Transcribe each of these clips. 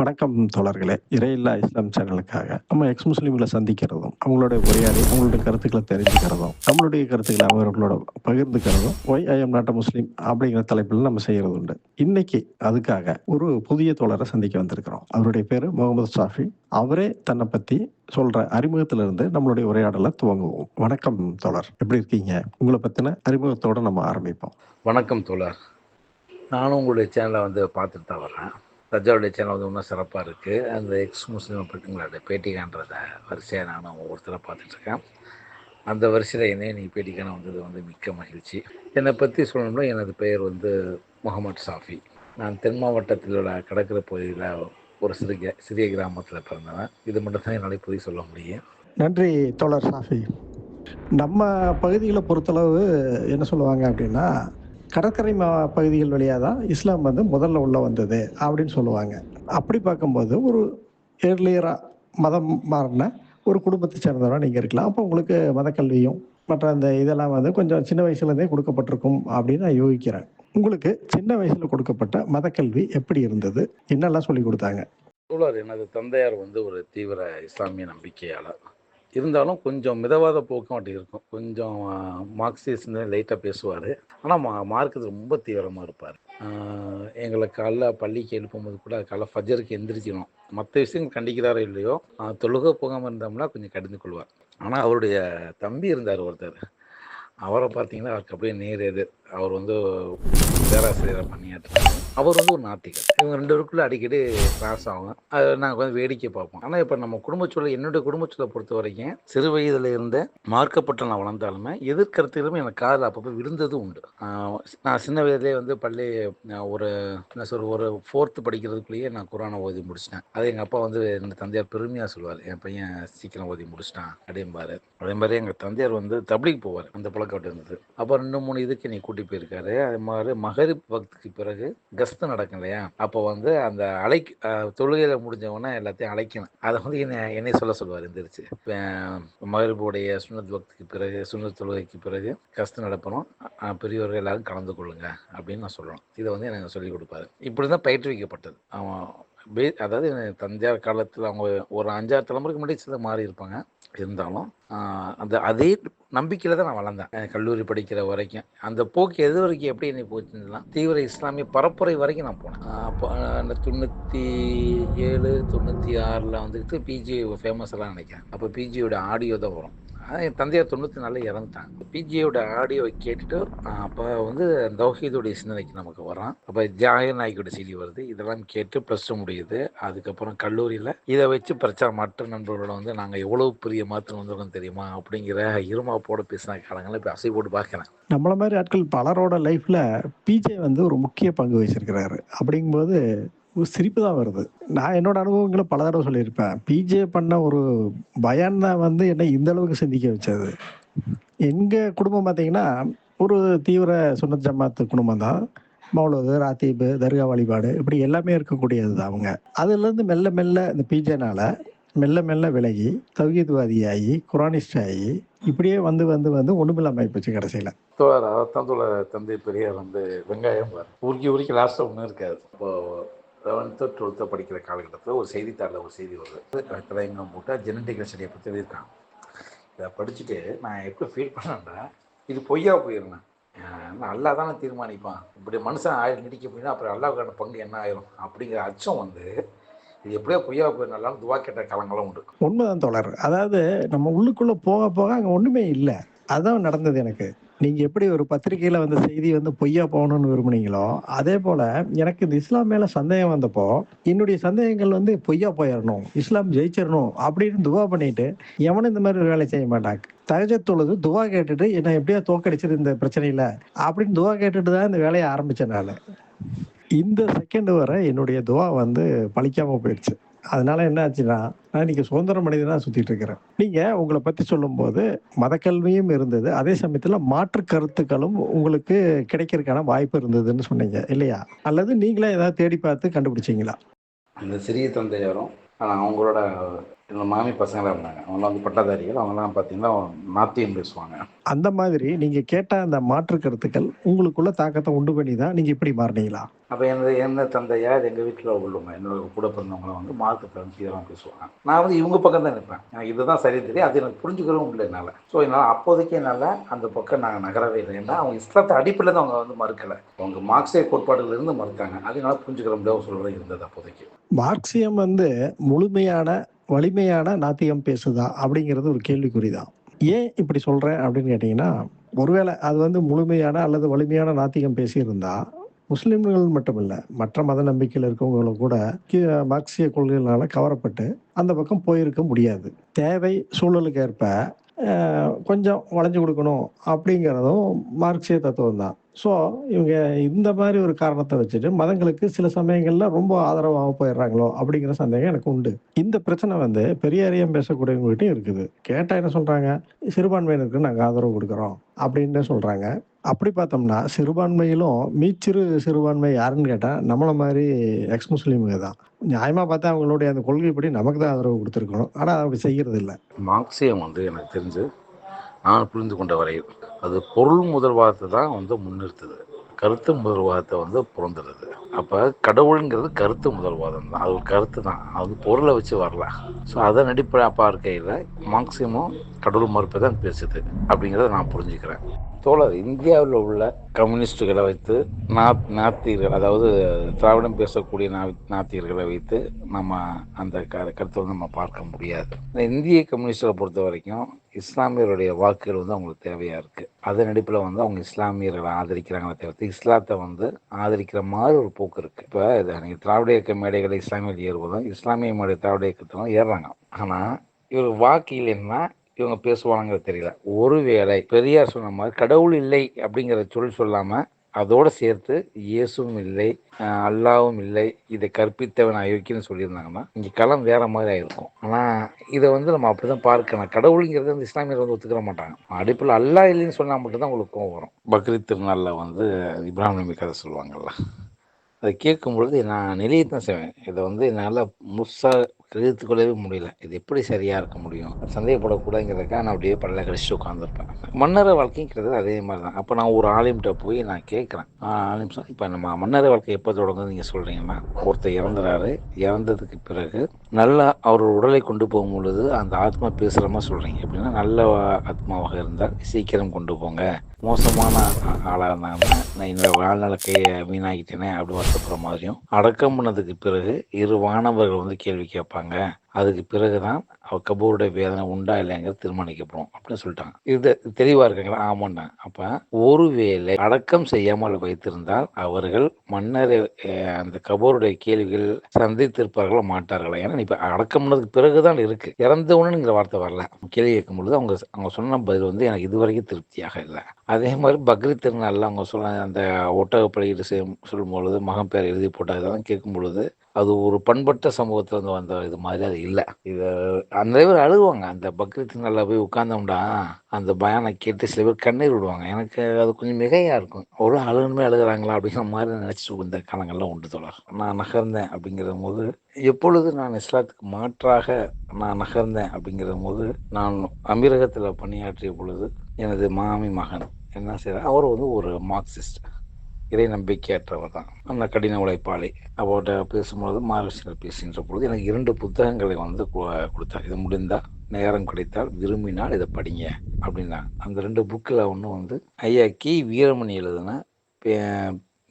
வணக்கம் தோழர்களே! இறையில்லா இஸ்லாம் சேனலுக்காக நம்ம எக்ஸ் முஸ்லீம்கள சந்திக்கிறதும், அவங்களோட உரையாடி அவங்களுடைய கருத்துக்கள தெரிஞ்சுக்கிறதும், நம்மளுடைய கருத்துக்கள அவர்களோட பகிர்ந்துக்கிறதும், "Y I am not a முஸ்லீம்" அப்படிங்கிற தலைப்பில நம்ம செய்றது உண்டு. இன்னைக்கு அதுக்காக ஒரு புதிய தோழர சந்திக்க வந்திருக்கிறோம். அவருடைய பேரு முகமது ஷாஃபி. அவரே தன்ன பத்தி சொல்ற அறிமுகத்திலிருந்து நம்மளுடைய உரையாடல துவங்குவோம். வணக்கம் தோழர். எப்படி இருக்கீங்க? உங்கள பத்தின அறிமுகத்தோட நம்ம ஆரம்பிப்போம். வணக்கம் தோழர். நானும் உங்களுடைய சேனலை பார்த்துட்டு தான் வரேன். ரஜாவுடைய சேனல் இன்னும் சிறப்பாக இருக்குது. அந்த எக்ஸ் முஸ்லீமை பற்றி உங்களோட பேட்டி காண்றத வரிசையாக நானும் ஒவ்வொருத்தரை பார்த்துட்ருக்கேன். அந்த வரிசையில் என்னையே நீங்கள் பேட்டி காண வந்தது மிக்க மகிழ்ச்சி. என்னை பற்றி சொல்லணும்னா, எனது பெயர் முகமது ஷாஃபி. நான் தென் மாவட்டத்தில் உள்ள கடற்கரை பகுதியில் ஒரு சிறிய கிராமத்தில் பிறந்தவன். இது மட்டும் தான் என்னால் இப்போதைக்கு சொல்ல முடியும். நன்றி தோழர் ஷாஃபி. நம்ம பகுதிகள பொறுத்தளவு என்ன சொல்லுவாங்க அப்படின்னா, கடற்கரை பகுதிகள் வழியா தான் இஸ்லாம் முதல்ல உள்ள வந்தது அப்படின்னு சொல்லுவாங்க. அப்படி பார்க்கும்போது ஒரு ஏர்லியரா மதம் மாறுன ஒரு குடும்பத்தை சேர்ந்தவரா நீங்க இருக்கலாம். அப்போ உங்களுக்கு மதக்கல்வியும், மற்ற அந்த இதெல்லாம் கொஞ்சம் சின்ன வயசுலேருந்தே கொடுக்கப்பட்டிருக்கும் அப்படின்னு நான் யூகிக்கிறேன். உங்களுக்கு சின்ன வயசுல கொடுக்கப்பட்ட மதக்கல்வி எப்படி இருந்தது? என்னெல்லாம் சொல்லிக் குடுத்தாங்க? தோழர், எனது தந்தையார் ஒரு தீவிர இஸ்லாமிய நம்பிக்கையாளர். இருந்தாலும் கொஞ்சம் மிதவாத போக்கும் அப்படி இருக்கும். கொஞ்சம் மார்க்சிஸ்ட்னு லைட்டாக பேசுவார். ஆனால் மார்க்கத்தில் ரொம்ப தீவிரமாக இருப்பார். எங்களை காலைல பள்ளிக்கு எழுப்பும்போது கூட காலைல ஃபஜருக்கு எந்திரிக்கணும். மற்ற விஷயங்கள் கண்டிக்கிறாரோ இல்லையோ, தொழுகை போகாமல் இருந்தோம்னா கொஞ்சம் கடிந்து கொள்வார். ஆனால் அவருடைய தம்பி இருந்தார் ஒருத்தர். அவரை பார்த்தீங்கன்னா அவருக்கு அப்படியே நேர் எதிர். அவர் பேராசிரியராக பணியாற்றுறாரு. அவர் ஒரு நாத்திகர். இவங்க 2 பேருக்குள்ள அடிக்கடி கிராஸ் ஆகும். அதை நாங்கள் வேடிக்கை பார்ப்போம். ஆனால் இப்போ நம்ம குடும்பச்சூழல், என்னுடைய குடும்பச்சூழலை பொறுத்த வரைக்கும் சிறு வயதில் இருந்த மார்க்கப்பட்ட நான் வளர்ந்தாலுமே எதிர்கருத்துகளுமே எனக்கு காதில் அப்பப்போ விழுந்ததும் உண்டு. நான் சின்ன வயதிலே பள்ளி ஒரு என்ன சொல்ற ஒரு 4th படிக்கிறதுக்குள்ளேயே நான் குரானை ஓதி முடிச்சிட்டேன். அதை எங்கள் அப்பா எங்கள் தந்தையார் பெருமையாக சொல்லுவார், என் பையன் சீக்கிரம் ஓதி முடிச்சிட்டான் அப்படிம்பாரு. அதே மாதிரி எங்கள் தந்தையார் தப்லீக் போவார். அந்த பழக்கம் இருந்தது. அப்போ 2-3 இதுக்கு நீ கூட்டி போயிருக்காரு. அது மாதிரி மகரிப் வக்துக்கு பிறகு கஸ்து நடக்கும் இல்லையா, அப்போ அந்த தொழுகையில முடிஞ்சவொன்னே எல்லாத்தையும் அழைக்கணும். அதை என்னை சொல்லுவார் எந்திரிச்சு. மகரிபுடைய சுன்னத் வக்துக்கு பிறகு, சுன்னத் தொழுகைக்கு பிறகு கஸ்து நடப்பணும், பெரியவர்கள் எல்லாரும் கலந்து கொள்ளுங்க அப்படின்னு நான் சொல்லணும். இதை எனக்கு சொல்லிக் கொடுப்பாரு. இப்படி தான் பயிற்றுவிக்கப்பட்டது. அதாவது தந்தையார் காலத்தில் அவங்க ஒரு 5-6 தலைமுறைக்கு முன்னாடி சில மாறி இருப்பாங்க. இருந்தாலும் அதே நம்பிக்கையில் தான் நான் வளர்ந்தேன். கல்லூரி படிக்கிற வரைக்கும் அந்த போக்கு எது வரைக்கும் எப்படி என்னை போச்சுன்னா, தீவிர இஸ்லாமிய பரப்புரை வரைக்கும் நான் போனேன். அப்போ 97, 96 பிஜி ஃபேமஸ் எல்லாம் நினைக்கிறேன். அப்போ பிஜியோட ஆடியோ தான் வரும். என் தந்தையார் 94 இறந்துட்டாங்க. பிஜியோட ஆடியோவை கேட்டுட்டு அப்போ தௌஹீதுடைய சிந்தனைக்கு நமக்கு வரோம். அப்போ ஜாகிர் நாய்க்கோட செய்தி வருது. இதெல்லாம் கேட்டு +2 முடியுது. அதுக்கப்புறம் கல்லூரியில் இதை வச்சு பிரச்சாரம் மற்ற நண்பர்களோட நாங்கள் எவ்வளவு பெரிய மாற்றம் வந்திருக்கோம் தெரியுமா அப்படிங்கிற இருமாப்போட பேசின காலங்களை இப்போ அசை போட்டு பார்க்குறேன். நம்மள மாதிரி ஆட்கள் பலரோட லைஃப்ல பிஜே ஒரு முக்கிய பங்கு வகிச்சிருக்கிறாரு. அப்படிங்கும்போது ஒரு சிரிப்பு தான் வருது. நான் என்னோட அனுபவங்கள பல தடவ சொல்லியிருப்பேன். பிஜே பண்ண ஒரு பயான் தான் என்ன இந்த அளவுக்கு சிந்திக்க வச்சது. எங்க குடும்பம் பார்த்தீங்கன்னா, ஒரு தீவிர சுன்னத் ஜமாத்து குடும்பம் தான். மௌலூது, ராத்தீபு, தர்கா வழிபாடு இப்படி எல்லாமே இருக்கக்கூடியது தான் அவங்க. அதுலேருந்து மெல்ல மெல்ல இந்த பிஜேனால மெல்ல மெல்ல விலகி, தௌஹீத்வாதியாகி, குரானிஸ்ட் ஆகி, இப்படியே ஒண்ணுமில்லாம ஆயிப்போச்சு கடைசியில. தோழர், அதைத்தான் தோழர் தந்தை பெரியார் வெங்காயம் உருக்கி லாஸ்ட்டாக ஒன்றும் இருக்காது. இப்போ 11th 12th படிக்கிற காலகட்டத்தில் ஒரு செய்தித்தாளில் ஒரு செய்தி வருது. தலையங்கம் போட்டால் ஜெனட்டிக்கல் ஸ்டடியை பற்றி எழுதியிருக்காங்க. இதை படிச்சுட்டு நான் எப்படி ஃபீல் பண்ணேன்னா, இது பொய்யா போயிருந்தேன். அல்லா தானே தீர்மானிப்பான், இப்படி மனுஷன் நீடிக்க போயினா அப்புறம் அல்லாவுக்கான பங்கு என்ன ஆயிரும் அப்படிங்கிற அச்சம் இது எப்படியோ பொய்யா போயிருந்தாலும் துவா கேட்ட காலங்களும் உண்டு. உண்மைதான் தோழர். அதாவது நம்ம உள்ளுக்குள்ள போக போக அங்க ஒண்ணுமே இல்ல. அதான் நடந்தது எனக்கு. நீங்க எப்படி ஒரு பத்திரிகையில செய்தி பொய்யா போகணும்னு விரும்புனீங்களோ, அதே போல எனக்கு இந்த இஸ்லாம் மேல சந்தேகம் வந்தப்போ, என்னுடைய சந்தேகங்கள் பொய்யா போயிரணும், இஸ்லாம் ஜெயிச்சிரணும் அப்படின்னு துவா பண்ணிட்டு, எவனும் இந்த மாதிரி ஒரு வேலை செய்ய மாட்டாங்க. தஹஜ்ஜுத் தொழுது துவா கேட்டுட்டு, என்ன எப்படியா தோக்கடிச்சிரு இந்த பிரச்சனையில அப்படின்னு துவா கேட்டுட்டு தான் இந்த வேலையை ஆரம்பிச்சேன் நானு. இந்த செகண்ட் வர என்னுடைய துவா பலிக்காம போயிடுச்சு. அதனால என்ன ஆச்சுன்னா, நான் இன்னைக்கு சுதந்திர மனிதனா சுத்திட்டு இருக்கிறேன். நீங்க உங்கள பத்தி சொல்லும்போது மதக்கல்வியும் இருந்தது. அதே சமயத்துல மாற்று கருத்துக்களும் உங்களுக்கு கிடைக்கிறதுக்கான வாய்ப்பு இருந்ததுன்னு சொன்னீங்க இல்லையா? அல்லது நீங்களே ஏதாவது தேடி பார்த்து கண்டுபிடிச்சீங்களா? அந்த சிறிய தந்தையாரும் அவங்களோட என்னோட மாமி பசங்களாக இருந்தாங்க. அவங்களாம் வந்து பட்டதாரிகள். அவங்கலாம் பார்த்தீங்கன்னா நாத்தியம் பேசுவாங்க. அந்த மாதிரி நீங்க கேட்ட அந்த மாற்று கருத்துக்கள் உங்களுக்குள்ள தாக்கத்த உண்டு பண்ணி தான் நீங்க இப்படி மாறுனீங்களா? அப்போ என்ன தந்தையார் எங்கள் வீட்டில் உள்ளவங்க என்னோட கூட பிறந்தவங்களாம் வந்து மார்க்கத்தை வந்து இதெல்லாம் பேசுவாங்க. நான் வந்து இவங்க பக்கம் தான் நிற்பேன். எனக்கு இதுதான் சரி தெரியும். அது எனக்கு புரிஞ்சுக்கிறவும் இல்லை என்னால். ஸோ என்னால் அப்போதைக்கு என்னால் அந்த பக்கம் நாங்கள் நகரவே இல்லை. ஏன்னா அவங்க இஸ்லாத்தை அடிப்படையில் தான் அவங்க வந்து மறுக்கலை. அவங்க மார்க்சிய கோட்பாடுகளிலிருந்து மறுத்தாங்க. அது என்னால் புரிஞ்சுக்கிற முடியாத சூழ்நிலை இருந்தது அப்போதைக்கு. மார்க்சியம் வந்து முழுமையான, வலிமையான நாத்திகம் பேசுதா? அப்படிங்கிறது ஒரு கேள்விக்குறிதான். ஏன் இப்படி சொல்றேன் அப்படின்னு கேட்டீங்கன்னா, ஒருவேளை அது வந்து முழுமையான அல்லது வலிமையான நாத்திகம் பேசியிருந்தா, முஸ்லிம்கள் மட்டுமில்ல, மற்ற மத நம்பிக்கையில இருக்கவங்களும் கூட மார்க்சிய கொள்கைகளால கவரப்பட்டு அந்த பக்கம் போயிருக்க முடியாது. தேவை சூழலுக்கு ஏற்ப கொஞ்சம் வளைஞ்சு கொடுக்கணும் அப்படிங்கிறதும் மார்க்சிய தத்துவம் தான். ஸோ இவங்க இந்த மாதிரி ஒரு காரணத்தை வச்சுட்டு மதங்களுக்கு சில சமயங்கள்ல ரொம்ப ஆதரவாக போயிடுறாங்களோ அப்படிங்கிற சந்தேகம் எனக்கு உண்டு. இந்த பிரச்சனை வந்து பெரியாரியம் பேசக்கூடியவங்ககிட்டயும் இருக்குது. கேட்டா என்ன சொல்றாங்க, சிறுபான்மையினருக்கு நாங்கள் ஆதரவு கொடுக்குறோம் அப்படின்னு சொல்றாங்க. அப்படி பார்த்தோம்னா சிறுபான்மையிலும் மீச்சிறு சிறுபான்மை யாருன்னு கேட்டா நம்மள மாதிரி எக்ஸ் முஸ்லீமுங்க தான். நியாயமா பார்த்தா அவங்களுடைய அந்த கொள்கைப்படி நமக்கு தான் ஆதரவு கொடுத்துருக்கணும். ஆனா அப்படி செய்யறது இல்லை. மார்க்சியம் வந்து எனக்கு தெரிஞ்சு நான் புரிந்து கொண்ட வரையில் அது பொருள் முதல்வாதத்தை தான் வந்து முன்னிறுத்துது. கருத்து முதல்வாதத்தை வந்து புறந்துடுது. அப்போ கடவுளுங்கிறது கருத்து முதல்வாதம் தான். அது ஒரு கருத்து தான். அது பொருளை வச்சு வரல. ஸோ அதன் அடிப்படையாக பார்க்கையில் மார்க்சியமும் கடவுள் மறுப்பை தான் பேசுது அப்படிங்கிறத நான் புரிஞ்சுக்கிறேன். தோழர், இந்தியாவில் உள்ள கம்யூனிஸ்டுகளை வைத்து நாத்திகர்கள், அதாவது திராவிடம் பேசக்கூடிய நாத்திகர்களை வைத்து நம்ம அந்த கருத்தை வந்து நம்ம பார்க்க முடியாது. இந்திய கம்யூனிஸ்டுகளை பொறுத்த வரைக்கும் இஸ்லாமியருடைய வாக்குகள் வந்து அவங்களுக்கு தேவையாக இருக்குது. அதன் அடிப்பில் வந்து அவங்க இஸ்லாமியர்களை ஆதரிக்கிறாங்களே தவிர்த்து இஸ்லாத்தை வந்து ஆதரிக்கிற மாதிரி ஒரு போக்கு இருக்குது. இப்போ இதை நீங்கள் திராவிட இயக்க மேடைகளை இஸ்லாமியர்கள் ஏறுவதும் இஸ்லாமிய மேடை திராவிட இயக்கத்திலும் ஏறுறாங்க. ஆனால் இவர் வாக்கு இல்லைன்னா இவங்க பேசுவாங்கிறது தெரியல. ஒருவேளை பெரியார் சொன்ன மாதிரி கடவுள் இல்லை அப்படிங்கிற சொல்லாமல் அதோடு சேர்த்து இயேசுவும் இல்லை, அல்லாவும் இல்லை, இதை கற்பித்தவன் அயோக்கியன்னு சொல்லியிருந்தாங்கன்னா இங்கே களம் வேற மாதிரி ஆயிருக்கும். ஆனால் இதை வந்து நம்ம அப்படி தான் பார்க்கணும். கடவுளுங்கிறது வந்து இஸ்லாமியர் வந்து ஒத்துக்கிற மாட்டாங்க. அடிப்பில் அல்லா இல்லைன்னு சொன்னால் மட்டும்தான் உங்களுக்கு கோவம் வரும். பக்ரீத் திருநாளில் வந்து இப்ராஹிம் நபி கதை சொல்லுவாங்கள்ல, அதை கேட்கும் பொழுது நான் நிலையை தான் செய்வேன். இதை வந்து என்னால் முழுசாக கிரகித்து கொள்ளவே முடியல. இது எப்படி சரியாக இருக்க முடியும், சந்தேகப்படக்கூடாதுங்கிறதுக்காக நான் அப்படியே பல்ல கழிச்சு உட்காந்துருப்பேன். மன்னரை வாழ்க்கைங்கிறது அதே மாதிரி தான். அப்போ நான் ஒரு ஆலிம்கிட்ட போய் நான் கேட்குறேன், ஆலிம் சார், இப்போ நம்ம மன்னரை வாழ்க்கை எப்போ தொடங்குது நீங்கள் சொல்கிறீங்கன்னா, ஒருத்தர் இறந்துறாரு, இறந்ததுக்கு பிறகு நல்லா அவரோட உடலை கொண்டு போகும் பொழுது அந்த ஆத்மா பேசுகிற மாதிரி சொல்கிறீங்க. எப்படின்னா, நல்ல ஆத்மாவாக இருந்தால் சீக்கிரம் கொண்டு போங்க, மோசமான ஆளாக இருந்தாங்கன்னா நான் என்னோட வாழ்நாளைக்கையை வீணாகிட்டேனே அப்படி வருத்தப்படுற மாதிரியும், அடக்கம் பண்ணதுக்கு பிறகு 2 வானவர்கள் வந்து கேள்வி கேட்பாங்க, அதுக்கு பிறகுதான் அவர் கபூருடைய வேதனை உண்டா இல்லைங்கிறது தீர்மானிக்கப்படும் அப்படின்னு சொல்லிட்டாங்க. இது தெளிவா இருக்காங்களா? ஆமாண்ணா. அப்ப ஒருவேளை அடக்கம் செய்யாமல் வைத்திருந்தால் அவர்கள் மன்னரை அந்த கபூருடைய கேள்விகள் சந்தித்திருப்பார்களோ மாட்டார்களா? ஏன்னா இப்ப அடக்கம் பண்ணதுக்கு பிறகுதான் இருக்கு, இறந்தவுடனுங்கிற வார்த்தை வரல. கேள்வி கேட்கும் பொழுது அவங்க சொன்ன பதில் வந்து எனக்கு இதுவரைக்கும் திருப்தியாக இல்லை. அதே மாதிரி பக்ரீத் திருநாளில் அவங்க சொல்ல அந்த ஒட்டகப்படையீடு சொல்லும் பொழுது மகன் பேர் எழுதி போட்டால் இதெல்லாம் கேட்கும் பொழுது அது ஒரு பண்பட்ட சமூகத்துல இருந்து வந்த இது மாதிரி அது இல்லை. இதை நிறைய பேர் அழுகுவாங்க. அந்த பக்ரீத் நல்லா போய் உட்கார்ந்தோம்னா அந்த பயானை கேட்டு சில பேர் கண்ணீர் விடுவாங்க. எனக்கு அது கொஞ்சம் மிகையா இருக்கும். அவ்வளோ அழுகுமே அழுகுறாங்களா அப்படிங்கிற மாதிரி நினைச்சிட்டு இந்த காலங்கள்லாம் உண்டு தோழர். நான் நகர்ந்தேன் அப்படிங்கிற போது, எப்பொழுது நான் இஸ்லாத்துக்கு மாற்றாக நான் நகர்ந்தேன் அப்படிங்கிற போது, நான் அமீரகத்தில் பணியாற்றிய பொழுது எனது மாமி மகன் என்ன செய்யறார், அவர் வந்து ஒரு மார்க்சிஸ்ட், இறை நம்பிக்கையற்றவர் தான், அந்த கடின உழைப்பாளி. அவர்கிட்ட பேசும்பொழுது மார்க்சிஸ்டில் பேசுகின்ற பொழுது எனக்கு 2 புத்தகங்களை வந்து கொடுத்தார். இது முடிந்தால், நேரம் கிடைத்தால், விரும்பினால் இதை படிங்க அப்படின்னா. அந்த 2 புக்கில் ஒன்று வந்து ஐயா கி வீரமணி எழுதின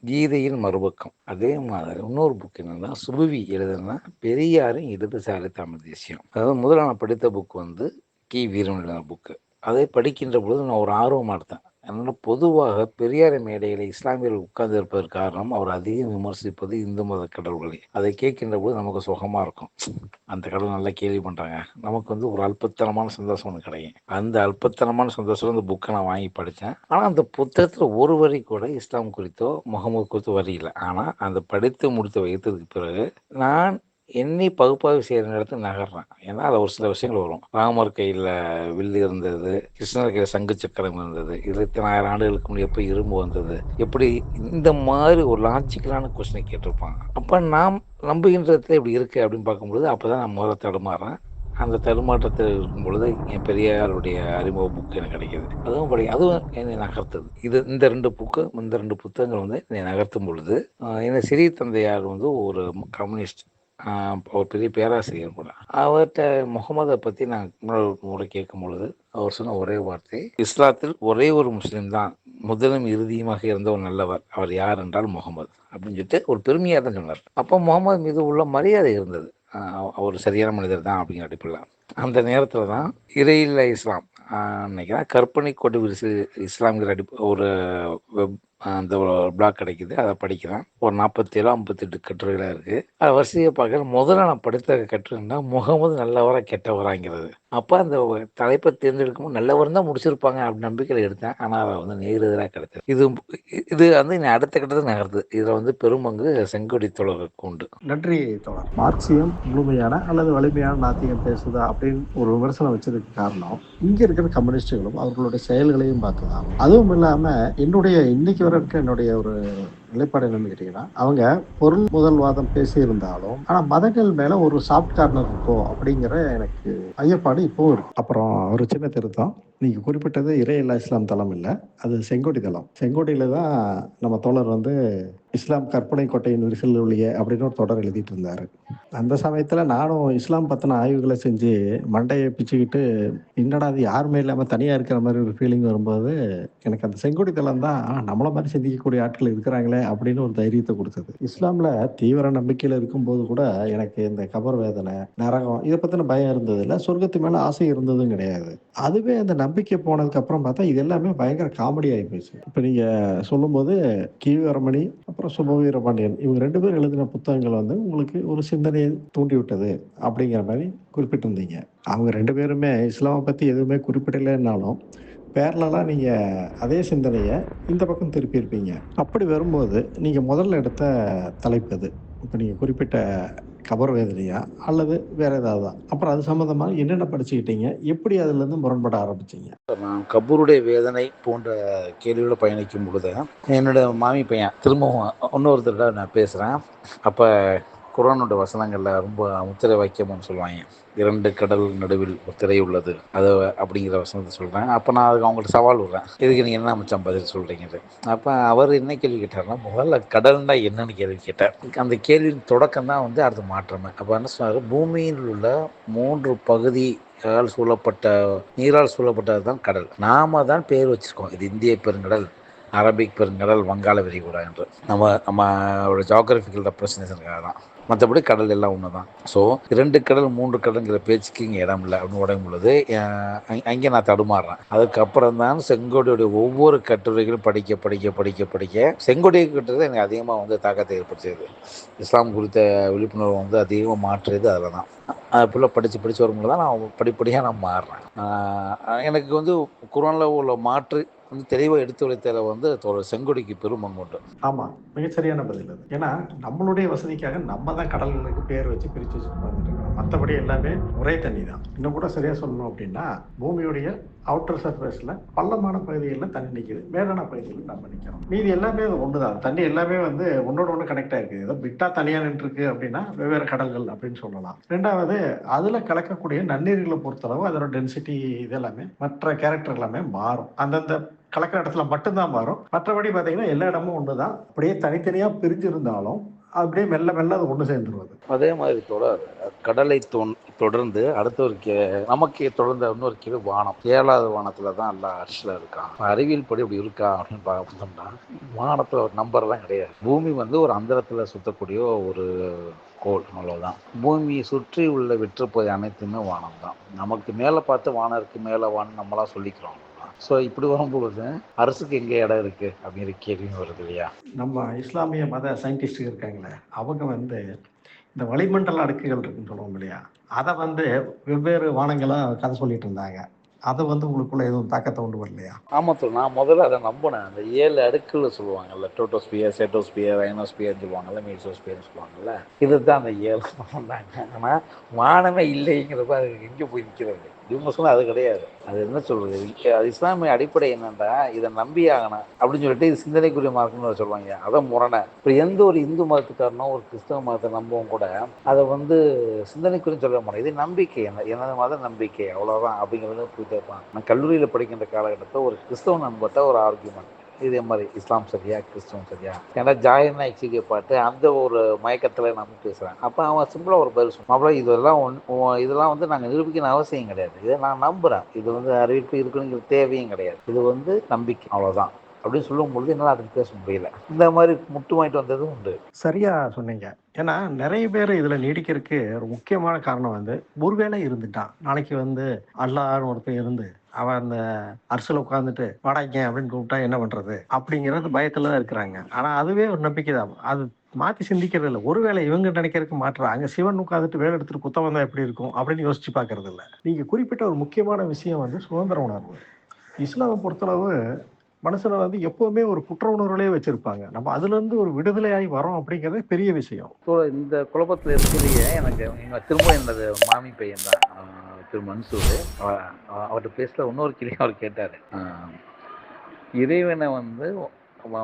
கீதையின் மறுபக்கம். அதே மாதிரி இன்னொரு புக் என்னன்னா சுபவி எழுதுனா பெரியாரின் இடதுசாரி தமிழ் தேசியம். அதாவது முதல்ல நான் படித்த புக் வந்து கி வீரமணி எழுதின புக்கு. அதை படிக்கின்ற பொழுது நான் ஒரு ஆர்வமாக எடுத்தேன். அதனால் பொதுவாக பெரியார் மேடைகளை இஸ்லாமியர்கள் உட்கார்ந்து இருப்பதற்கு காரணம் அவர் அதிகம் விமர்சிப்பது இந்து மத கடவுள்களை. அதை கேட்கின்ற போது நமக்கு சுகமாக இருக்கும். அந்த கடவுள் நல்லா கேள்வி பண்ணுறாங்க, நமக்கு வந்து ஒரு அல்பத்தனமான சந்தோஷம் ஒன்று கிடைக்கும். அந்த அல்பத்தனமான சந்தோஷம் அந்த புக்கை நான் வாங்கி படித்தேன். ஆனால் அந்த புத்தகத்தில் ஒரு வரி கூட இஸ்லாம் குறித்தோ முகமது குறித்தோ வரி இல்லை. ஆனால் அந்த படித்து முடித்து வைத்ததுக்கு பிறகு நான் என்னை பகுப்பாய்வு செய்கிற நேரத்தில் நகர்றேன். ஏன்னா அதில் ஒரு சில விஷயங்கள் வரும். ராமர் கையில் வில்லு இருந்தது, கிருஷ்ணர் கையில் சங்கு சக்கரம் இருந்தது, 24,000 ஆண்டுகளுக்கு முன்னாடி எப்போ இரும்பு வந்தது, எப்படி இந்த மாதிரி ஒரு லாஜிக்கலான கொஸ்டினை கேட்டிருப்பாங்க. அப்போ நாம் நம்புகின்றதுல இப்படி இருக்குது அப்படின்னு பார்க்கும்பொழுது அப்போ தான் நான் முதல்ல தடுமாறேன். அந்த தடுமாற்றத்தில் இருக்கும் பொழுது என் பெரியாருடைய அறிமுக புக்கு எனக்கு கிடைக்கிது. அதுவும் என்னை நகர்த்துது. இந்த 2 புக்கு, இந்த 2 புத்தகங்கள் வந்து என்னை நகர்த்தும் பொழுது, எனது சிறிய தந்தையார் வந்து ஒரு கம்யூனிஸ்ட். ஒரு பெரிய பேராசிரியர் கூட. அவர்ட்ட முகமத பத்தி நான் இன்னொரு முறை கேட்கும் பொழுது, அவர் சொன்ன ஒரே வார்த்தை, "இஸ்லாத்தில் ஒரே ஒரு முஸ்லீம் தான் முதலும் இறுதியுமாக இருந்த ஒரு நல்லவர். அவர் யார் என்றால் முகமது." அப்படின்னு சொல்லிட்டு ஒரு பெருமையா தான் சொன்னார். அப்போ முகமது மீது உள்ள மரியாதை இருந்தது. அவர் சரியான மனிதர் தான் அப்படிங்கிற அடிப்படையில். அந்த நேரத்தில் தான் இறையில்லா இஸ்லாம் நினைக்கிறேன் கற்பனை கொண்டு இஸ்லாம்ங்கிற ஒரு வெப் அந்த பிளாக் கிடைக்குது. அதை படிக்கிறேன். ஒரு 47 58 கட்டுரைகளாக இருக்குது. அதை வரிசையை பார்க்குற முதல்ல நான் படித்த கட்டுரைன்னா முகமது நல்லவரா கெட்டவராங்கிறது. அப்போ அந்த தலைப்பை தேர்ந்தெடுக்கும்போது நல்லவர் தான் முடிச்சிருப்பாங்க அப்படின்னு நம்பிக்கையில் எடுத்தேன். ஆனால் அதை வந்து நேரெதிராக கிடைத்தது. இது வந்து அடுத்த கட்டத்துக்கு நகர்த்துது. இதில் வந்து பெரும்பங்கு செங்கோடி தோழருக்கு உண்டு. நன்றி தோழர். மார்க்சியம் முழுமையான அல்லது வலிமையான நாத்திகம் பேசுதா அப்படின்னு ஒரு விமர்சனம் வச்சதுக்கு காரணம் இங்க இருக்கிற கம்யூனிஸ்டுகளும் அவர்களுடைய செயல்களையும் பார்த்துதான். அதுவும் இல்லாம இன்னைக்கு வரை இருக்க என்னுடைய ஒரு நிலைப்பாடு என்னன்னு கேட்டீங்கன்னா, அவங்க பொருள் முதல்வாதம் பேசியிருந்தாலும் ஆனா மதங்கள் மேல ஒரு சாஃப்ட் கார்னர் இருக்கும் அப்படிங்கிற எனக்கு ஐயப்பாடு இப்பவும் இருக்கு. அப்புறம் ஒரு சின்ன திருத்தம், நீங்க குறிப்பிட்டது இறையில்லா இஸ்லாம் தளம் இல்லை, அது செங்கோடி தளம். செங்கோடியில தான் நம்ம தோழர் வந்து இஸ்லாம் கற்பனை கோட்டையின் விரிசல் ஒழிய அப்படின்னு ஒரு தொடர் எழுதிட்டு இருந்தாரு. அந்த சமயத்துல நானும் இஸ்லாம் பத்தின ஆய்வுகளை செஞ்சு மண்டையை பிச்சுக்கிட்டு என்னடா அது யாருமே இல்லாம தனியா இருக்கிற மாதிரி ஒரு ஃபீலிங் வரும்போது எனக்கு அந்த செங்கோடி தளம் தான் நம்மள மாதிரி சிந்திக்கக்கூடிய ஆட்கள் இருக்கிறாங்களே அப்படின்னு ஒரு தைரியத்தை கொடுத்தது. இஸ்லாம்ல தீவிர நம்பிக்கையில இருக்கும்போது கூட எனக்கு இந்த கபர் வேதனை, நரகம் இதை பத்தின பயம் இருந்தது இல்லை, சொர்க்கத்து மேல ஆசை இருந்ததும் கிடையாது. அதுவே அந்த நம்பிக்கை போனதுக்கு அப்புறம் பார்த்தா இது எல்லாமே பயங்கர காமெடி ஆகி போச்சு. இப்ப நீங்க சொல்லும்போது கீவரமணி அப்புறம் சுபவீர பாண்டியன் இவங்க 2 பேரும் எழுதின புத்தகங்கள் வந்து உங்களுக்கு ஒரு சிந்தனையை தூண்டி விட்டது அப்படிங்கிற மாதிரி குறிப்பிட்டிருந்தீங்க. அவங்க 2 பேருமே இஸ்லாமை பத்தி எதுவுமே குறிப்பிடலைன்னாலும் பேரலாம் நீங்க அதே சிந்தனையை இந்த பக்கம் திருப்பியிருப்பீங்க. அப்படி வரும்போது நீங்க முதல்ல எடுத்த தலைப்பு அது இப்போ நீங்க குறிப்பிட்ட கபர் வேதனையா அல்லது வேற ஏதாவது? அப்புறம் அது சம்பந்தமா என்னென்ன படிச்சுக்கிட்டீங்க, எப்படி அதுல இருந்து முரண்பட ஆரம்பிச்சீங்க? நான் கபூருடைய வேதனை போன்ற கேள்வியோட பயணிக்கும் பொழுது என்னோட மாமி பையன் திரும்பவும் இன்னொரு தடவை நான் பேசுகிறேன். அப்போ குர்ஆனோட வசனங்களில் ரொம்ப முத்திரை வாக்கியம்னு சொல்லுவாங்க, 2 கடல் நடுவில் ஒரு திரை உள்ளது அது அப்படிங்கிற வசனத்தை சொல்கிறேன். அப்போ நான் அதுக்கு அவங்கள்ட்ட சவால் விடுறேன், இதுக்கு நீங்கள் என்ன மச்சான் பதில் சொல்கிறீங்கன்னு. அப்போ அவர் என்ன கேள்வி கேட்டார்னா, முதல்ல கடல்னா என்னன்னு கேள்வி கேட்டார். அந்த கேள்வியின் தொடக்கம் தான் வந்து அடுத்த மாற்றமே. அப்போ என்ன சொன்னார், பூமியில் உள்ள 3 பகுதி நீரால் சூழப்பட்டது தான் கடல். நாம தான் பேர் வச்சிருக்கோம், இது இந்திய பெருங்கடல், அரபிக் பெருங்கடல், வங்காள விரிகுடா என்று. நம்மளோட ஜியாகிரபிக்கல் ரெப்ரசன்டேஷனுக்காக தான். மற்றபடி கடல் எல்லாம் ஒன்று தான். ஸோ 2 கடல் 3 கடலுங்கிற பேச்சுக்கு இங்கே இடம் இல்லை அப்படின்னு உடையும் பொழுது அங்கே நான் தடுமாறுறேன். அதுக்கப்புறம் தான் செங்கோடியுடைய ஒவ்வொரு கட்டுரைகளும் படிக்க படிக்க படிக்க படிக்க செங்கோடியை கட்டுறது எனக்கு அதிகமாக வந்து தாக்கத்தை ஏற்படுத்தியது. இஸ்லாம் குறித்த விழிப்புணர்வு வந்து அதிகமாக மாற்றியது அதில் தான். அதுக்குள்ளே படித்து வரும்போது தான் நான் படிப்படியாக நான் மாறுறேன். எனக்கு வந்து குர்ஆனில் உள்ள மாற்று வந்து தெளிவாக எடுத்து உரைத்ததில் வந்து செங்கோடிக்கு பெரும் பங்கு உண்டு. ஆமா, மிகச்சரியான பதில் அது. ஏன்னா நம்மளுடைய வசதிக்காக நம்ம தான் கடல்களுக்கு பேர் வச்சு பிரிச்சு வச்சுட்டு வந்துருக்கோம். மற்றபடி எல்லாமே ஒரே தண்ணி தான். இன்னும் கூட சரியா சொல்லணும் அப்படின்னா, பூமியுடைய அவுட்டர் சர்ஃபேஸ்ல பள்ளமான பகுதிகளில் தண்ணி நிற்குது, மேலான பகுதிகளில் நம்ம நிற்கிறோம். மீதி எல்லாமே ஒண்ணுதான். தண்ணி எல்லாமே வந்து ஒன்னோட ஒன்று கனெக்ட் ஆயிருக்கு. ஏதோ பிட்டா தனியா நின்று இருக்கு அப்படின்னா வெவ்வேறு கடல்கள் அப்படின்னு சொல்லலாம். ரெண்டாவது, அதுல கலக்கக்கூடிய நன்னீர்களை பொறுத்தளவு அதோட டென்சிட்டி இதெல்லாமே மற்ற கேரக்டர் எல்லாமே மாறும். அந்தந்த கலக்கிற இடத்துல மட்டும்தான் மாறும். மற்றபடி பார்த்தீங்கன்னா எல்லா இடமும் ஒண்ணுதான். அப்படியே தனித்தனியா பிரிஞ்சு இருந்தாலும் அப்படியே மெல்ல மெல்ல அது ஒன்று சேர்ந்துருவது. அதே மாதிரி கடலை தொடர்ந்து அடுத்த ஒரு நமக்கு தொடர்ந்த இன்னொரு கேள்வி வானம். 7வது வானத்துல தான் எல்லாம் அரிசியில் இருக்கான். அறிவியல் படி அப்படி இருக்கா அப்படின்னு பார்த்தோம்னா வானத்துல ஒரு நம்பர்லாம் கிடையாது. பூமி வந்து ஒரு அந்தரத்துல சுத்தக்கூடிய ஒரு கோள், அவ்வளவுதான். பூமியை சுற்றி உள்ள வெற்றுப்பகுதி அனைத்துமே வானம் தான். நமக்கு மேலே பார்த்து வானம் இருக்கு, மேலே வானம் நம்மளா சொல்லிக்கிறோம். ஸோ இப்படி வரும்பொழுது அரசுக்கு எங்கே இடம் இருக்கு அப்படிங்கிற கேள்வியும் வருது இல்லையா? நம்ம இஸ்லாமிய மத சயின்டிஸ்ட் இருக்காங்களே, அவங்க வந்து இந்த வளிமண்டல அடுக்குகள் இருக்குன்னு சொல்லுவோம் இல்லையா, அதை வந்து வெவ்வேறு வானங்களா கதை சொல்லிட்டு இருந்தாங்க. அதை வந்து உங்களுக்குள்ள எதுவும் தாக்கத்தை உண்டு வரலையா? ஆமாம் சார், நான் முதல்ல அதை நம்பினேன். அந்த 7 அடுக்குகள் சொல்லுவாங்கல்ல, டோட்டோஸ்பியர், செட்டோஸ்பியர், ரைனோஸ்பியர்னு சொல்லுவாங்கல்ல, மீசோஸ்பியர்னு சொல்லுவாங்கல்ல, இதுதான் அந்த 7 சொன்னாங்க. ஆனால் வானமே இல்லைங்கிறப்ப அது எங்கே போய் நிற்கிறது? இவங்க சொன்னா அது கிடையாது. அது என்ன சொல்றது? அது இஸ்லாமிய அடிப்படை என்னன்னா, இதை நம்பி ஆகணும் அப்படின்னு சொல்லிட்டு இது சிந்தனைக்குரிய மார்க்கம்னு சொல்லுவாங்க. அதான் முரணை. இப்போ எந்த ஒரு இந்து மதத்துக்காரனோ ஒரு கிறிஸ்தவ மதத்தை நம்பவும் கூட அதை வந்து சிந்தனைக்குரிய சொல்ல மாட்டேன். இது நம்பிக்கை, எனது மத நம்பிக்கை அவ்வளோதான் அப்படிங்கிறத போயிட்டே இருப்பான். நான் கல்லூரியில் படிக்கின்ற காலகட்டத்தில் ஒரு கிறிஸ்தவ நண்பர்கிட்ட ஒரு ஆர்கியூமெண்ட், இதே மாதிரி இஸ்லாம் சரியா கிறிஸ்தவம் சரியா, ஏன்னா ஜாயிர் நாயக் சீடியை பார்த்து அந்த ஒரு மயக்கத்தில் நம்ம பேசுகிறேன். அப்போ அவன் சிம்பிளாக ஒரு பதில் சொன்னான், அப்புறம் இதெல்லாம் வந்து நாங்கள் நிரூபிக்கணும் அவசியம் கிடையாது, இதை நான் நம்புகிறேன், இது வந்து அறிவிப்பு இருக்குங்கிற தேவையும் கிடையாது, இது வந்து நம்பிக்கை அவ்வளோதான் அப்படின்னு சொல்லும்பொழுது என்னால் அதுக்கு பேச முடியல. இந்த மாதிரி முட்டு வாங்கிட்டு வந்ததும் உண்டு. சரியா சொன்னீங்க. ஏன்னா நிறைய பேர் இதுல நீடிக்கிறதுக்கு ஒரு முக்கியமான காரணம் வந்து ஒருவேளை இருந்துட்டான் நாளைக்கு வந்து அல்லாஹ்னு ஒருத்தன் இருந்து அவன் அந்த அரசுல உட்காந்துட்டு வாடாங்க அப்படின்னு கூப்பிட்டா என்ன பண்றது அப்படிங்கிறது பயத்துல தான் இருக்கிறாங்க. ஆனா அதுவே ஒரு நம்பிக்கை தான். அது மாத்தி சிந்திக்கிறது இல்லை. ஒருவேளை இவங்க நினைக்கிறதுக்கு மாற்றா அங்க சிவன் உட்காந்துட்டு வேலை எடுத்துட்டு குத்தம் வந்தா எப்படி இருக்கும் அப்படின்னு யோசிச்சு பாக்குறது இல்லை. நீங்க குறிப்பிட்ட ஒரு முக்கியமான விஷயம் வந்து சுதந்திர உணர்வு. இஸ்லாமை பொறுத்தளவு மனசுல வந்து எப்பவுமே ஒரு குற்ற உணர்வுகளே வச்சிருப்பாங்க. நம்ம அதுல இருந்து ஒரு விடுதலையாகி வரோம் அப்படிங்கிறதே பெரிய விஷயம். ஸோ இந்த குழப்பத்தில் இருக்கிறதையே எனக்கு திரும்ப என்னது மாமி பையன் தான் திரு மன்சூர். அவர்கிட்ட பேசல இன்னொரு கேள்வி அவர் கேட்டார். இறைவனை வந்து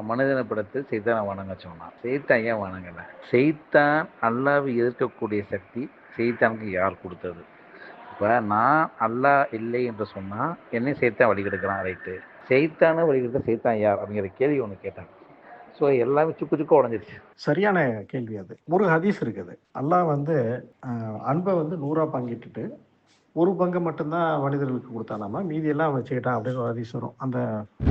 மனிதனை படத்தில் செய்தானை வணங்க சொன்னான். செய்தான் ஏன் வணங்கலை? செய்தான் அல்லாவை எதிர்க்கக்கூடிய சக்தி செய்தானுக்கு யார் கொடுத்தது? இப்போ நான் அல்லாஹ் இல்லை என்று சொன்னால் என்னை செய்தான் வழிகெடுக்கிறான், ரைட்டு. செய்தானே வழிகெடுக்க செய்தான் யார் அப்படிங்கிற கேள்வி ஒன்று கேட்டாங்க. ஸோ எல்லாமே சுக்கு உடஞ்சிருச்சு. சரியான கேள்வி அது. ஒரு ஹதீஸ் இருக்குது. அல்லாஹ் வந்து அன்பை வந்து 100 பங்கிட்டுட்டு ஒரு பங்கு மட்டும்தான் மனிதர்களுக்கு கொடுத்தானாமா, மீதி எல்லாம் வச்சுக்கிட்டான் அப்படின்னு ஒரு ஹதீஸ் வரும். அந்த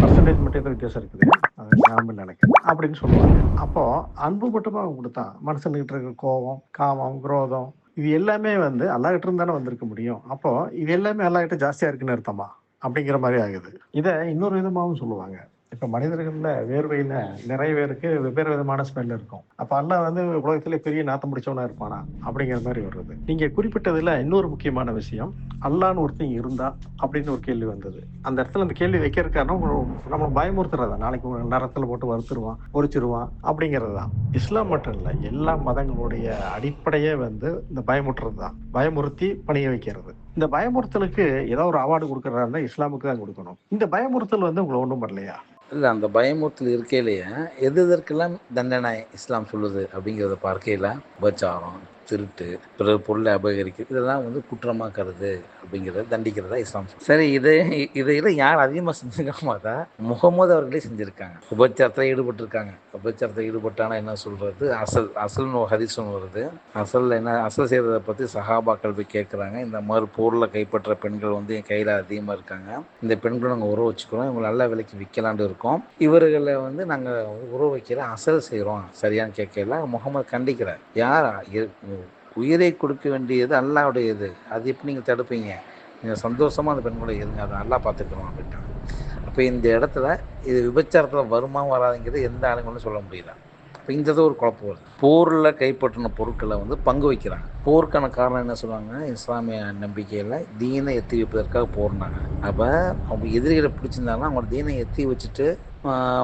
பர்சன்டேஜ் மட்டும் ஏதோ வித்தியாசம் இருக்குது, அது ஞாபகம் எனக்கு அப்படின்னு சொல்லுவாங்க. அப்போ அன்பு மட்டுமா அவன் கொடுத்தான். மனுஷன்கிட்ட இருக்கிற கோபம், காமம், குரோதம் இது எல்லாமே வந்து அல்லாஹ்கிட்ட இருந்தானே வந்திருக்க முடியும். அப்போ இது எல்லாமே அல்லாஹ்கிட்ட ஜாஸ்தியா இருக்குன்னு அர்த்தமா அப்படிங்கிற மாதிரி ஆகுது. இதை இன்னொரு விதமாகவும் சொல்லுவாங்க. இப்ப மனிதர்கள்ல வேர்வையில நிறைய பேருக்கு வெவ்வேறு விதமான ஸ்மெல் இருக்கும். அப்ப அல்லாஹ் வந்து உலகத்திலே பெரிய நாத்தம் முடிச்சவனா இருப்பானா அப்படிங்கிற மாதிரி வருது. நீங்க குறிப்பிட்டதுல இன்னொரு முக்கியமான விஷயம், அல்லாஹ்னு ஒருத்தன் இருந்தா அப்படின்னு ஒரு கேள்வி வந்தது. அந்த இடத்துல அந்த கேள்வி வைக்கிற காரணம் நம்ம பயமுறுத்துறதா, நாளைக்கு ஒரு நரத்துல போட்டு வறுத்துருவான், பொறிச்சிருவான் அப்படிங்கிறது தான். இஸ்லாம் மட்டும் இல்ல, எல்லா மதங்களுடைய அடிப்படையே வந்து இந்த பயமுறுத்துறது தான். பயமுறுத்தி பணிய வைக்கிறது. இந்த பயமுறுத்தலுக்கு ஏதாவது ஒரு அவார்டு கொடுக்கறதா இருந்தா இஸ்லாமுக்கு தான் கொடுக்கணும். இந்த பயமுறுத்தல் வந்து உங்களை ஒன்றும் பண்ணலையா? இல்லை, அந்த பயமுறுத்தல் இருக்கையிலேயே எதற்கெல்லாம் தண்டனை இஸ்லாம் சொல்லுது அப்படிங்கிறத பார்க்கையில் உபச்சாரம், திருட்டு, பிறர் பொருளை அபகரிக்கிறது இதெல்லாம் வந்து குற்றமாக கருது அப்படிங்கிறத தண்டிக்கிறதா இஸ்லாம். சரி, இதையெல்லாம் யார் அதிகமாக செஞ்சுக்காம தான் முகமது அவர்களே செஞ்சுருக்காங்க. உபச்சாரத்தில் ஈடுபட்டிருக்காங்க. உபச்சாரத்தில் ஈடுபட்டானா என்ன சொல்கிறது? அசல்னு ஒரு ஹதீஸ் ஒன்று வருது. அசல் செய்கிறத பற்றி சஹாபாக்கள் போய் கேட்குறாங்க. இந்த மாதிரி பொருளை கைப்பற்ற பெண்கள் வந்து என் கையில் அதிகமாக இருக்காங்க, இந்த பெண்களை நாங்கள் உறவு வச்சுக்கிறோம், இவங்க நல்ல விலைக்கு விற்கலான்னு இருக்கோம், இவர்களை வந்து நாங்கள் உறவு வைக்கிற அசல் செய்கிறோம் சரியான்னு கேட்கல முகமது கண்டிக்கிறார். யார் உயிரை கொடுக்க வேண்டியது அல்லாஹ்வுடையது, அது எப்படி நீங்கள் தடுப்பீங்க? நீங்கள் சந்தோஷமாக அந்த பெண்களை இருங்க, அதை நல்லா பார்த்துக்கிறோம் அப்படின்ட்டாங்க. அப்போ இந்த இடத்துல இது விபச்சாரத்தில் வருமா வராதுங்கிறது எந்த ஆளுங்களும் சொல்ல முடியல. இப்போ இந்த ஒரு குழப்பம் வருது. போரில் கைப்பற்றின பொருட்களை வந்து பங்கு வைக்கிறாங்க. போருக்கான காரணம் என்ன சொல்லுவாங்க? இஸ்லாமிய நம்பிக்கையில் தீனை எத்தி வைப்பதற்காக போர்னாங்க. அப்போ அவங்க எதிரிகளை பிடிச்சிருந்தாங்கன்னா அவங்களோட தீனை எத்தி வச்சுட்டு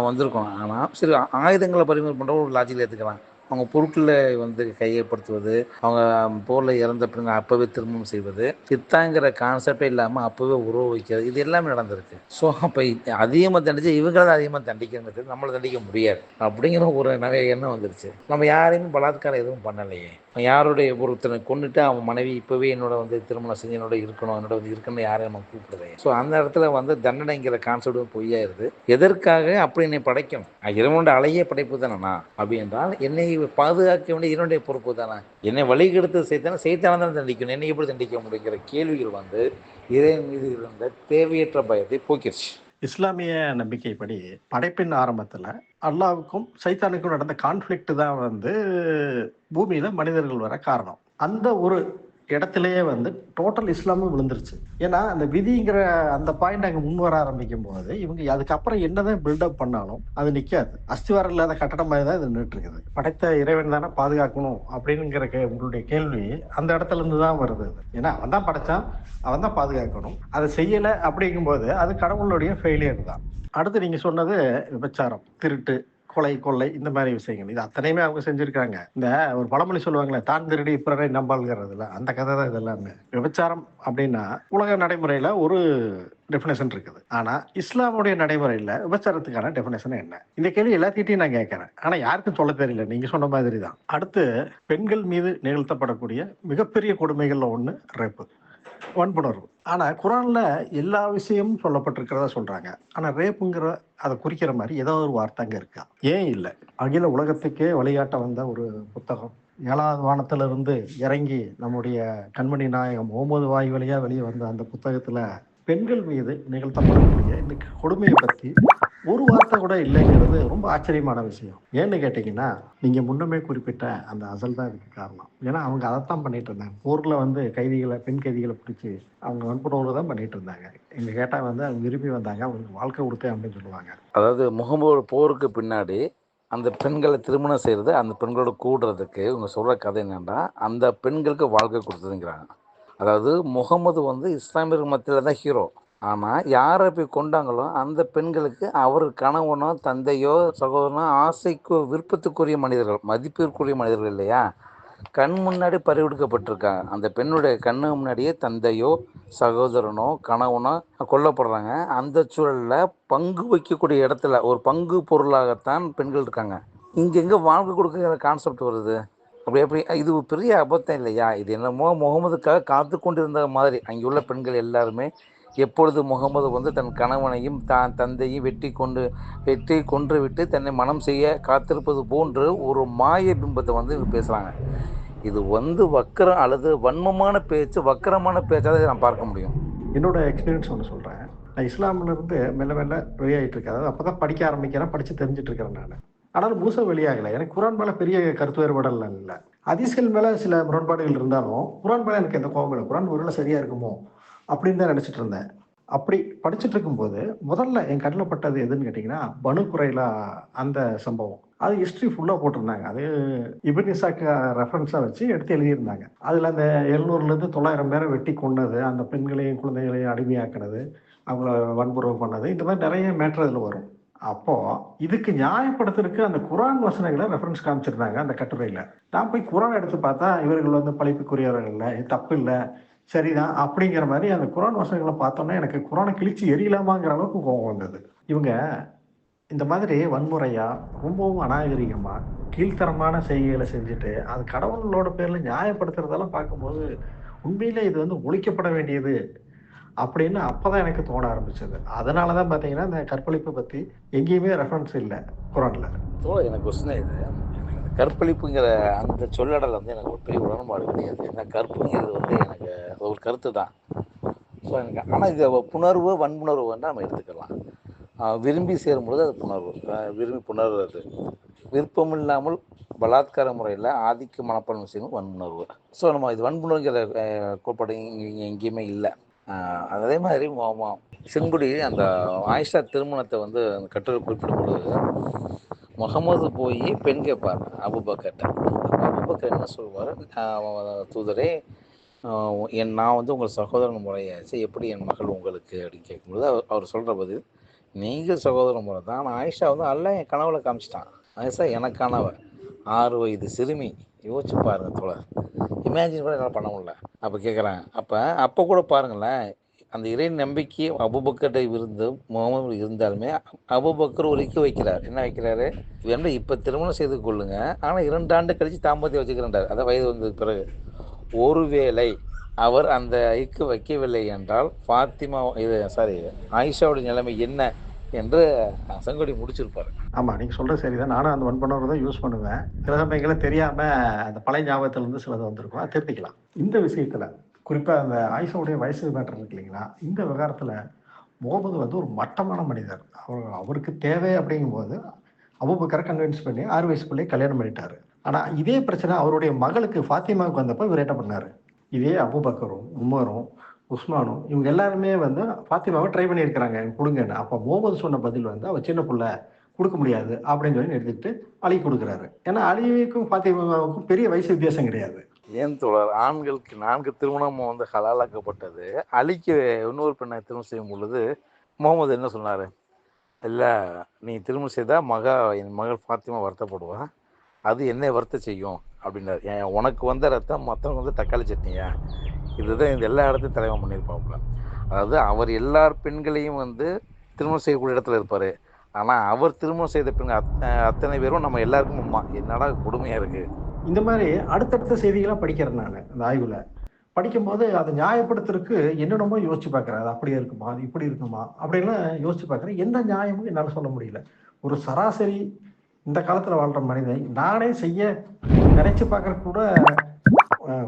வந்திருக்கோம். ஆனால் சரி, ஆயுதங்களை பறிமுதல் பண்ணுற ஒரு லாஜிக்கில் எடுத்துக்கலாம். அவங்க பொருட்களை வந்து கையப்படுத்துவது, அவங்க போரில் இறந்த பிறகு அப்போவே திருமணம் செய்வது, சித்தாங்கிற கான்செப்டே இல்லாமல் அப்போவே உறவு வைக்கிறது, இது எல்லாமே நடந்திருக்கு. ஸோ அப்போ அதிகமாக தண்டிச்சு இவங்க தான் அதிகமாக தண்டிக்கிறது, நம்மளை தண்டிக்க முடியாது அப்படிங்கிற ஒரு நிறைய எண்ணம் வந்துருச்சு. நம்ம யாரையுமே பலாத்காரம் எதுவும் பண்ணலையே. யாருடைய ஒருத்தனை கொண்டுட்டு அவன் மனைவி இப்போவே என்னோட வந்து திருமணம் செஞ்சு என்னோட இருக்கணும், என்னோட வந்து இருக்கணும்னு யாரையும் நம்ம கூப்பிடுறது. ஸோ அந்த இடத்துல வந்து தண்டனைங்கிற கான்செப்ட் பொய்யாயிருது. எதற்காக அப்படி என்னை படைக்கணும்? இறைவனோட அழகிய படைப்பு தானே அப்படி என்றால் என்னை பாதுகாக்க வேண்டிய என்னுடைய பொறுப்பு தானே. என்னை வழிகெடுத்து செய்தான தான் தண்டிக்கணும், என்னை எப்படி தண்டிக்க முடியுங்கிற கேள்விகள் வந்து இறைவன் மீது இருந்த தேவையற்ற பயத்தை போக்கிடுச்சு. இஸ்லாமிய நம்பிக்கைப்படி படைப்பின் ஆரம்பத்துல அல்லாவுக்கும் சைத்தானுக்கும் நடந்த கான்ஃபிளிக்ட் தான் வந்து பூமியில மனிதர்கள் வர காரணம். அந்த ஒரு இடத்துலயே வந்து டோட்டல் இஸ்லாமும் விழுந்துருச்சு. ஏன்னா அந்த விதிங்கிற அந்த பாயிண்ட் அங்க முன் வர ஆரம்பிக்கும் போது இவங்க அதுக்கப்புறம் என்னதான் பில்டப் பண்ணாலும் அது நிக்காது. அஸ்திவாரம் இல்லாத கட்டடம் மாதிரி தான் இது நின்று இருக்குது. படைத்த இறைவன் தானே பாதுகாக்கணும் அப்படிங்கிற உங்களுடைய கேள்வி அந்த இடத்துல இருந்து தான் வருது. ஏன்னா அவன் தான் படைச்சான், அவன் தான் பாதுகாக்கணும், அதை செய்யலை அப்படிங்கும்போது அது கடவுளுடைய ஃபெயிலியர் தான். அடுத்து நீங்க சொன்னது விபச்சாரம், திருட்டு, கொலை, கொள்ளை இந்த மாதிரி விஷயங்கள். இது அத்தனையுமே அவங்க செஞ்சிருக்காங்க. இந்த ஒரு பழமொழி சொல்லுவாங்களே, "தான் திருடி பிறரை நம்பாள்ங்கிறதுல" அந்த கதை தான் இது எல்லாமே. விபச்சாரம் அப்படின்னா உலக நடைமுறையில ஒரு டெஃபினேஷன் இருக்குது. ஆனா இஸ்லாமுடைய நடைமுறையில விபச்சாரத்துக்கான டெஃபினேஷன் என்ன? இந்த கேள்வி எல்லாத்துக்கிட்டையும் நான் கேட்கிறேன். ஆனா யாருக்கும் சொல்லத் தெரியல. நீங்க சொன்ன மாதிரி தான். அடுத்து பெண்கள் மீது நிகழ்த்தப்படக்கூடிய மிகப்பெரிய கொடுமைகள்ல ஒண்ணு ரேப்பு. வன்புணர்வு. ஆனா குரான்ல எல்லா விஷயமும் சொல்லப்பட்டிருக்கிறதா சொல்றாங்க. ஆனா ரேப்புங்கிற அத குறிக்கிற மாரி ஏதோ ஒரு வார்த்தை அங்க இருக்கா? ஏன் இல்ல? அகில உலகத்துக்கே வழிகாட்ட வந்த ஒரு புத்தகம். 7வது வானத்திலிருந்து இறங்கி நம்முடைய கண்மணி நாயகம் முகமது வாய் வழியா வெளிய வந்த அந்த புத்தகத்துல பெண்கள் மீது நிகழ்த்தப்படக்கூடிய இந்த கொடுமைய பத்தி ஒரு வார்த்தை கூட இல்லைங்கிறது ரொம்ப ஆச்சரியமான விஷயம். ஏன்னு கேட்டீங்கன்னா, நீங்க முன்னமே குறிப்பிட்ட அந்த அசல் தான் இதுக்கு காரணம். ஏன்னா அவங்க அதத்தான் பண்ணிட்டு இருந்தாங்க. போர்ல கைதிகள பெண் கைதிகள பிடிச்சு அவங்க வன்புணர்வு தான் பண்ணிட்டு இருந்தாங்க. எங்க கேட்டா அவங்க விரும்பி வந்தாங்க. அவங்களுக்கு வாழ்க்கை குடுத்தேன் அப்படின்னு சொல்லுவாங்க. அதாவது முகமது போருக்கு பின்னாடி அந்த பெண்களை திருமணம் செய்கிறது, அந்த பெண்களோட கூடுறதுக்கு இவங்க சொல்கிற கதை என்னன்னா, அந்த பெண்களுக்கு வாழ்க்கை கொடுத்ததுங்கிறாங்க. அதாவது முகமது இஸ்லாமியர்கள் மத்தியில் தான் ஹீரோ. ஆனால் யாரை போய் கொண்டாங்களோ அந்த பெண்களுக்கு அவர் கணவனோ தந்தையோ சகோதரனோ ஆசைக்கு விருப்பத்துக்குரிய மனிதர்கள், மதிப்பிற்குரிய மனிதர்கள் இல்லையா, கண் முன்னாடி பறிகொடுக்கப்பட்டிருக்காங்க. அந்த பெண்ணுடைய கண்ணு முன்னாடியே தந்தையோ சகோதரனோ கணவனோ கொல்லப்படுறாங்க. அந்த சூழலில் பங்கு வைக்கக்கூடிய இடத்துல ஒரு பங்கு பொருளாகத்தான் பெண்கள் இருக்காங்க. இங்கே எங்கே வாழ்க்கை கொடுக்குற கான்செப்ட் வருது? அப்படி எப்படி இது ஒரு பெரிய அபத்தம் இல்லையா? இது என்னமோ முகமதுக்காக காத்து கொண்டிருந்த மாதிரி அங்கே உள்ள பெண்கள் எல்லாருமே எப்பொழுது முகமது தன் கணவனையும் தான் தந்தையும் வெட்டி கொன்று விட்டு தன்னை மனம் செய்ய காத்திருப்பது போன்று ஒரு மாய பிம்பத்தை இவங்க பேசுகிறாங்க. இது வக்கரம் அல்லது வன்மமான பேச்சு, வக்கரமான பேச்சாக இதை நான் பார்க்க முடியும். என்னோட எக்ஸ்பீரியன்ஸ் ஒண்ணு சொல்றேன். நான் இஸ்லாம்ல இருந்து மெல்ல மெல்ல வெளியாயிட்டு இருக்கேன். அதாவது அப்பதான் படிக்க ஆரம்பிக்கிறேன். படிச்சு தெரிஞ்சுட்டு இருக்கிறேன் நானு. ஆனாலும் முழுசா வெளியாகல. எனக்கு குரான் மேல பெரிய கருத்து வேறுபாடெல்லாம் இல்ல. ஹதீஸ்கள் மேல சில முரண்பாடுகள் இருந்தாலும், குரான் மேல எனக்கு எந்த கோபமும் இல்ல. குரான் ஒருவேளை சரியா இருக்குமோ அப்படின்னு தான் நினைச்சிட்டு இருந்தேன். அப்படி படிச்சுட்டு இருக்கும்போது முதல்ல என் கண்ணில் பட்டது எதுன்னு கேட்டிங்கன்னா, பனு குறைலா அந்த சம்பவம். அது ஹிஸ்ட்ரி ஃபுல்லா போட்டிருந்தாங்க. அது இப்னு இசாக்க ரெஃபரன்ஸா வச்சு எடுத்து எழுதியிருந்தாங்க. அதுல அந்த 700லேருந்து 900 பேரை வெட்டி கொன்னது, அந்த பெண்களையும் குழந்தைகளையும் அடிமையாக்குனது, அவங்கள வன்புறவு பண்ணது, இந்த மாதிரி நிறைய மேட்டர் அதுல வரும். அப்போ இதுக்கு நியாயப்படுத்துறதுக்கு அந்த குரான் வசனங்களை ரெஃபரன்ஸ் காமிச்சிருந்தாங்க அந்த கட்டுரையில. நான் போய் குரான் எடுத்து பார்த்தா இவர்கள் பழிப்புக்குரியவர்கள் இல்லை, இது தப்பு இல்லை, சரிதான் அப்படிங்கிற மாதிரி அந்த குரான் வசனங்களை பார்த்தோன்னே எனக்கு குரானை கிழிச்சு எரியலாமாங்கிற அளவுக்கு கோபம் வந்தது. இவங்க இந்த மாதிரி வன்முறையா, ரொம்பவும் அநாகரிகமா, கீழ்த்தரமான செய்கைகளை செஞ்சுட்டு, அது கடவுளோட பேர்ல நியாயப்படுத்துறதெல்லாம் பார்க்கும்போது, உண்மையிலே இது ஒழிக்கப்பட வேண்டியது அப்படின்னு அப்பதான் எனக்கு தோண ஆரம்பிச்சது. அதனால தான் பார்த்தீங்கன்னா, இந்த கற்பழிப்பு பத்தி எங்கேயுமே ரெஃபரன்ஸ் இல்ல குரான்ல. எனக்கு ஒரு சின்ன இது கற்பழிப்புங்கிற அந்த சொல்லடல் எனக்கு ஒரு பெரிய உடன்பாடு கிடையாது. ஏன்னா கற்புங்கிறது எனக்கு ஒரு கருத்து தான். ஸோ எனக்கு ஆனால் இது புணர்வு வன்புணர்வு நம்ம எடுத்துக்கலாம். விரும்பி சேரும்பொழுது அது புணர்வு, விரும்பி புணர்வது. விருப்பம் இல்லாமல் பலாத்கார முறையில் ஆதிக்க மனப்பான்மை செய்யணும் வன்புணர்வு. ஸோ நம்ம இது வன்புணர்வுங்கிற கோட்பாடு இங்கே எங்கேயுமே இல்லை. அதே மாதிரி செங்குடி அந்த ஆயிஷா திருமணத்தை அந்த கட்டுரை குறிப்பிடும் பொழுது முகமது போய் பெண் கேட்பார் அபூபக்கர்ட்ட. அபூபக்கர் என்ன சொல்வார், தூதரே நான் உங்கள் சகோதரன் முறையாச்சு, எப்படி என் மகள் உங்களுக்கு அப்படின்னு கேட்கும்போது அவர் சொல்கிற பதில், நீங்கள் சகோதரன் முறை தான், ஆனால் ஆயிஷா அல்ல என் கனவுல காமிச்சிட்டான். ஆயிஷா எனக்கானவ 6 வயது சிறுமி. யோசிச்சு பாருங்க தோழர், இமேஜின் கூட என்னால் பண்ண முடியல. அப்போ கேட்குறேன், அப்போ கூட பாருங்களேன், அந்த இறை நம்பிக்கை அபூபக்கர்ட்ட முகமது இருந்தாலுமே அபூபக்கர் ஒரு வைக்கிறார். என்ன வைக்கிறாரு, வேண்டாம் இப்போ திருமணம் செய்து கொள்ளுங்க, ஆனால் 2 ஆண்டு கழிச்சு தாம்பத்தியம் வச்சுக்கிறேன்டார். அதான் வயது வந்ததுக்கு பிறகு. ஒருவேளை அவர் அந்த வைக்கவில்லை என்றால் ஃபாத்திமா ஆயிஷாவுடைய நிலைமை என்ன என்று செங்கோடி முடிச்சிருப்பாரு. ஆமா, நீங்க சொல்றது சரிதான். நானும் அந்த வன்புணர்வு தான் யூஸ் பண்ணுவேன். சில சமயங்கள தெரியாம அந்த பழைய ஞாபகத்துல இருந்து சிலது வந்திருக்கும். அதை திருத்திக்கலாம். இந்த விஷயத்துல குறிப்பா அந்த ஆயிஷாவுடைய வயசு மேட்டர் இருக்கு இல்லைங்களா? இந்த விவகாரத்துல முகமது ஒரு மட்டமான மனிதர். அவருக்கு தேவை அப்படிங்கும்போது அபூபக்கரை கன்வின்ஸ் பண்ணி 6 வயசு பிள்ளையை கல்யாணம் பண்ணிட்டாரு. ஆனா இதே பிரச்சனை அவருடைய மகளுக்கு ஃபாத்திமாவுக்கு வந்தப்ப இவர் என்ன பண்ணாரு? இதே அபூபக்கரும், உமரும், உஸ்மானும் இவங்க எல்லாருமே ஃபாத்திமாவை ட்ரை பண்ணியிருக்கிறாங்க கொடுங்கன்னு. அப்ப முகமது சொன்ன பதில் அவ சின்ன புள்ள கொடுக்க முடியாது அப்படின்னு சொல்லி நிறுத்திட்டு அலி கொடுக்குறாரு. ஏன்னா அலிவுக்கும் ஃபாத்திமாவுக்கும் பெரிய வயசு வித்தியாசம் கிடையாது. ஏன் தோழர், ஆண்களுக்கு 4 திருமணம் ஹலாலாக்கப்பட்டது, அலிக்கு இன்னொரு பெண்ணை திருமணம் செய்யும் பொழுது முகமது என்ன சொன்னாரு? இல்லை, நீ திருமணம் செய்தா என் மகள் ஃபாத்திமா வருத்தப்படுவா, அது என்னை வருத்த செய்யும் அப்படின்னாரு. உனக்கு வந்த ரத்தம் மற்றவங்க வந்து தக்காளி சட்னியா? இதுதான் இந்த எல்லா இடத்தையும் தலைவன் பண்ணியிருப்பாப்புல. அதாவது அவர் எல்லார் பெண்களையும் வந்து திருமணம் செய்யக்கூடிய இடத்துல இருப்பார். ஆனால் அவர் திருமணம் செய்த பெண்கள் அத்தனை பேரும் நம்ம எல்லாருக்கும் அம்மா. என்னடா கொடுமையாக இருக்குது. இந்த மாதிரி அடுத்தடுத்த செய்திகளா படிக்கிறேன் நான் அந்த ஆய்வுல. படிக்கும்போது அதை நியாயப்படுத்துறதுக்கு என்னென்னமோ யோசிச்சு பார்க்குறேன். அது அப்படியே இருக்குமா? அது இப்படி இருக்குமா? அப்படின்லாம் யோசிச்சு பார்க்குறேன். எந்த நியாயமும் என்னால சொல்ல முடியல. ஒரு சராசரி இந்த காலத்துல வாழ்ற மனிதன் நானே செய்ய நினைச்சு பார்க்கறதுக்கு கூட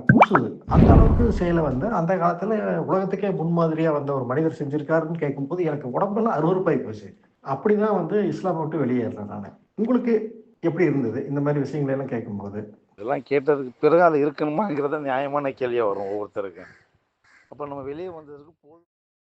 கூசுது. அந்த அளவுக்கு செயலை வந்து அந்த காலத்துல உலகத்துக்கே முன்மாதிரியா வந்த ஒரு மனிதர் செஞ்சிருக்காருன்னு கேட்கும்போது எனக்கு உடம்பெல்லாம் அருவருப்பாகி போச்சு. அப்படிதான் வந்து இஸ்லாமை விட்டு வெளியேறேன் நான். உங்களுக்கு எப்படி இருந்தது இந்த மாதிரி விஷயங்களை எல்லாம் கேட்கும்போது? இதெல்லாம் கேட்டதுக்கு பிறகு அது இருக்கணுமாங்கிறத நியாயமான கேள்வியாக வரும் ஒவ்வொருத்தருக்கு. அப்போ நம்ம வெளியே வந்ததுக்கு